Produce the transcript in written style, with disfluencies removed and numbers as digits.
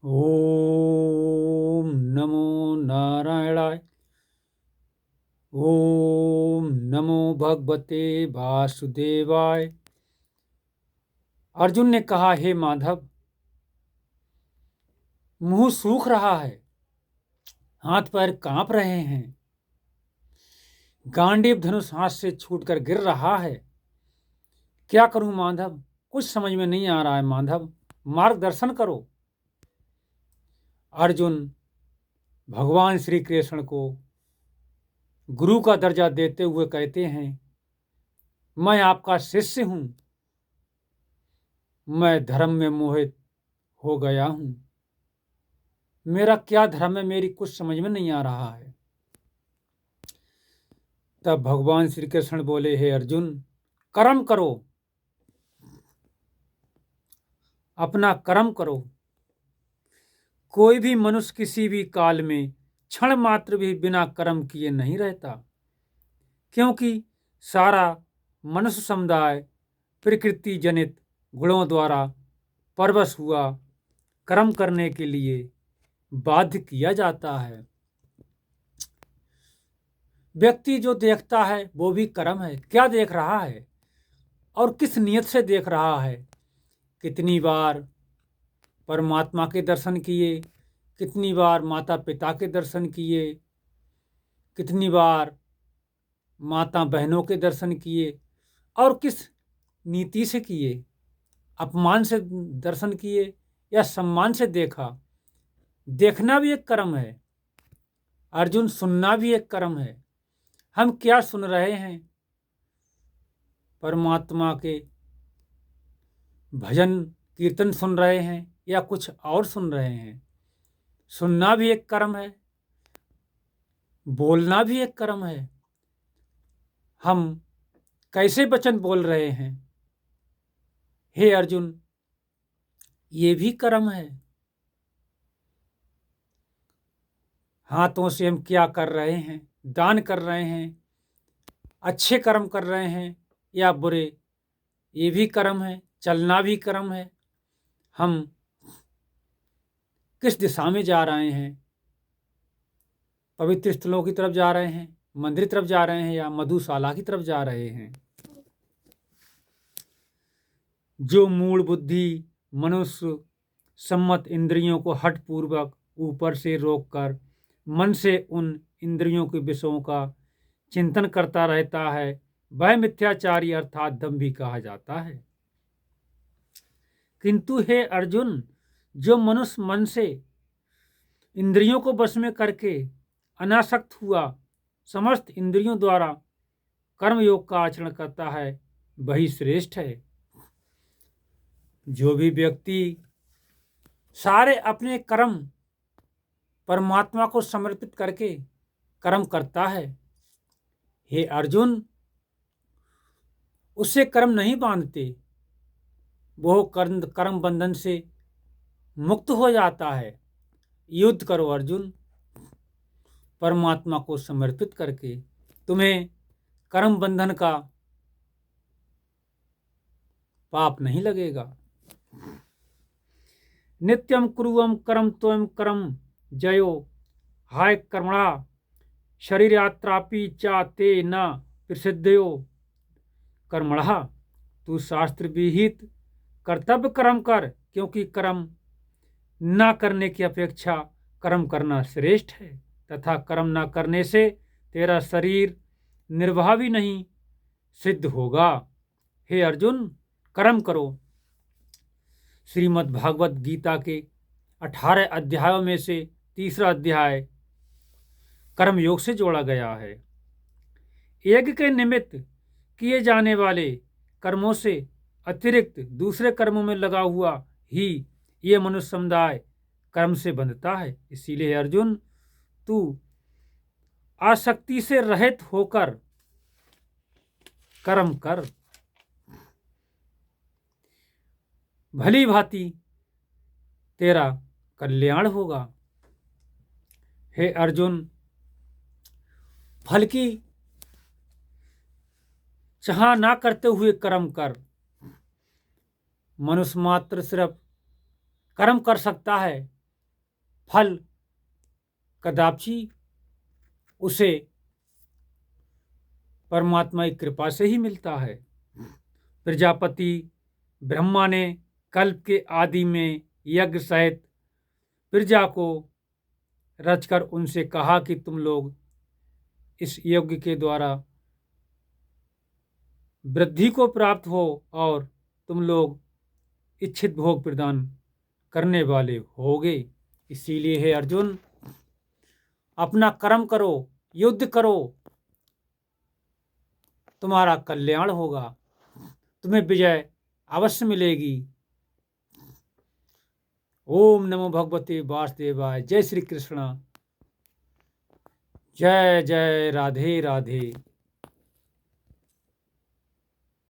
ओम नमो नारायणाय। ओम नमो भगवते वासुदेवाय। अर्जुन ने कहा, हे माधव, मुंह सूख रहा है, हाथ पैर कांप रहे हैं, गांडीव धनुष हाथ से छूटकर गिर रहा है। क्या करूं माधव? कुछ समझ में नहीं आ रहा है माधव, मार्गदर्शन करो। अर्जुन भगवान श्री कृष्ण को गुरु का दर्जा देते हुए कहते हैं, मैं आपका शिष्य हूं, मैं धर्म में मोहित हो गया हूं। मेरा क्या धर्म है, मेरी कुछ समझ में नहीं आ रहा है। तब भगवान श्री कृष्ण बोले, हे अर्जुन, कर्म करो, अपना कर्म करो। कोई भी मनुष्य किसी भी काल में क्षण मात्र भी बिना कर्म किए नहीं रहता, क्योंकि सारा मनुष्य समुदाय प्रकृति जनित गुणों द्वारा परवश हुआ कर्म करने के लिए बाध्य किया जाता है। व्यक्ति जो देखता है वो भी कर्म है। क्या देख रहा है और किस नियत से देख रहा है? कितनी बार परमात्मा के दर्शन किए, कितनी बार माता पिता के दर्शन किए, कितनी बार माता बहनों के दर्शन किए, और किस नीति से किए? अपमान से दर्शन किए या सम्मान से देखा? देखना भी एक कर्म है अर्जुन, सुनना भी एक कर्म है। हम क्या सुन रहे हैं? परमात्मा के भजन कीर्तन सुन रहे हैं या कुछ और सुन रहे हैं? सुनना भी एक कर्म है, बोलना भी एक कर्म है। हम कैसे वचन बोल रहे हैं? हे अर्जुन, ये भी कर्म है। हाथों से हम क्या कर रहे हैं? दान कर रहे हैं, अच्छे कर्म कर रहे हैं या बुरे, ये भी कर्म है। चलना भी कर्म है। हम किस दिशा में जा रहे हैं? पवित्र स्थलों की तरफ जा रहे हैं, मंदिर तरफ जा रहे हैं, या मधुशाला की तरफ जा रहे हैं? जो मूल बुद्धि मनुष्य सम्मत इंद्रियों को हठपूर्वक ऊपर से रोककर मन से उन इंद्रियों के विषयों का चिंतन करता रहता है, वह मिथ्याचारी अर्थात दंभी कहा जाता है। किंतु हे अर्जुन, जो मनुष्य मन से इंद्रियों को वश में करके अनासक्त हुआ समस्त इंद्रियों द्वारा कर्मयोग का आचरण करता है, वही श्रेष्ठ है। जो भी व्यक्ति सारे अपने कर्म परमात्मा को समर्पित करके कर्म करता है, हे अर्जुन, उससे कर्म नहीं बांधते, वो कर्म बंधन से मुक्त हो जाता है। युद्ध करो अर्जुन, परमात्मा को समर्पित करके तुम्हें कर्म बंधन का पाप नहीं लगेगा। नित्यम कुरुवम कर्म त्वम कर्म जयो हाय कर्मणा शरीर यात्रापि चा ते न प्रसिद्धयो कर्मणा। तू शास्त्र विहित कर्तव्य कर्म कर, क्योंकि कर्म न करने की अपेक्षा कर्म करना श्रेष्ठ है, तथा कर्म न करने से तेरा शरीर निर्वाह भी नहीं सिद्ध होगा। हे अर्जुन, कर्म करो। श्रीमद् भागवत गीता के 18 अध्यायों में से तीसरा अध्याय कर्मयोग से जोड़ा गया है। यज्ञ के निमित्त किए जाने वाले कर्मों से अतिरिक्त दूसरे कर्मों में लगा हुआ ही ये मनुष्य समुदाय कर्म से बंधता है। इसीलिए अर्जुन, तू आसक्ति से रहित होकर कर्म कर, भली भांति तेरा कल्याण होगा। हे अर्जुन, फल की चाह ना करते हुए कर्म कर। मनुष्य मात्र सिर्फ कर्म कर सकता है फल कदापि उसे परमात्मा की कृपा से ही मिलता है। प्रजापति ब्रह्मा ने कल्प के आदि में यज्ञ सहित प्रजा को रचकर उनसे कहा कि तुम लोग इस यज्ञ के द्वारा वृद्धि को प्राप्त हो और तुम लोग इच्छित भोग प्रदान करने वाले होगे। इसीलिए हे अर्जुन, अपना कर्म करो, युद्ध करो, तुम्हारा कल्याण होगा, तुम्हें विजय अवश्य मिलेगी। ओम नमो भगवते वासुदेवाय। जय श्री कृष्ण। जय जय राधे राधे।